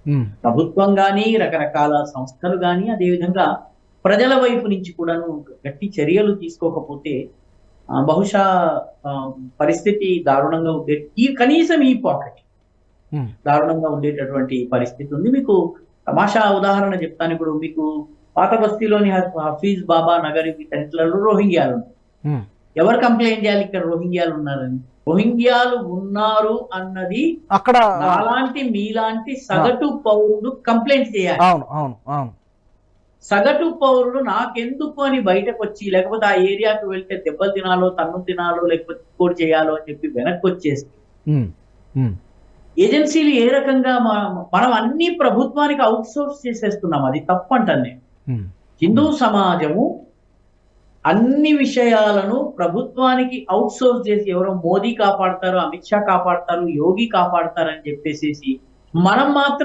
హ్మ్. ప్రభుత్వం గాని, రకరకాల సంస్థలు గాని, అదేవిధంగా ప్రజల వైపు నుంచి కూడాను గట్టి చర్యలు తీసుకోకపోతే బహుశా ఆహ్, పరిస్థితి దారుణంగా కనీసం ఈ పాకెట్ హ్మ్. దారుణంగా ఉండేటటువంటి పరిస్థితి ఉంది. మీకు తమాషా ఉదాహరణ చెప్తాను. ఇప్పుడు మీకు పాత బస్తీలోని హఫీజ్ బాబా నగర్ వీటన్నిటిలలో రోహింగ్యాలు ఉన్నారు. హ్మ్. ఎవరు కంప్లెయింట్ చేయాలి ఇక్కడ రోహింగ్యాలు ఉన్నారని? రోహింగ్యాలు ఉన్నారు అన్నది అక్కడ ఆ! నాలాంటి మీలాంటి ఆ! సగటు పౌరుడు కంప్లెయింట్ చేయాలి. అవును. అవును. అవును. సగటు పౌరుడు నాకెందుకు అని బయటకొచ్చి, లేకపోతే ఆ ఏరియాకి వెళ్తే దెబ్బలు తినాలో, తన్నులు తినాలో, లేకపోతే ఇంకోటి చేయాలో అని చెప్పి వెనక్కొచ్చేస్తే, హ్మ్. హ్మ్. ఏజెన్సీలు ఏ రకంగా మనం అన్ని ప్రభుత్వానికి ఔట్‌సోర్స్ చేసేస్తున్నాం. అది తప్పంటాను నేను. హ్మ్. హిందూ హ్మ్. సమాజము అన్ని విషయాలను ప్రభుత్వానికి ఔట్‌సోర్స్ చేసి ఎవరో మోదీ కాపాడతారు, అమిత్ షా కాపాడతారు, యోగి కాపాడతారని చెప్పేసేసి మనం మాత్రం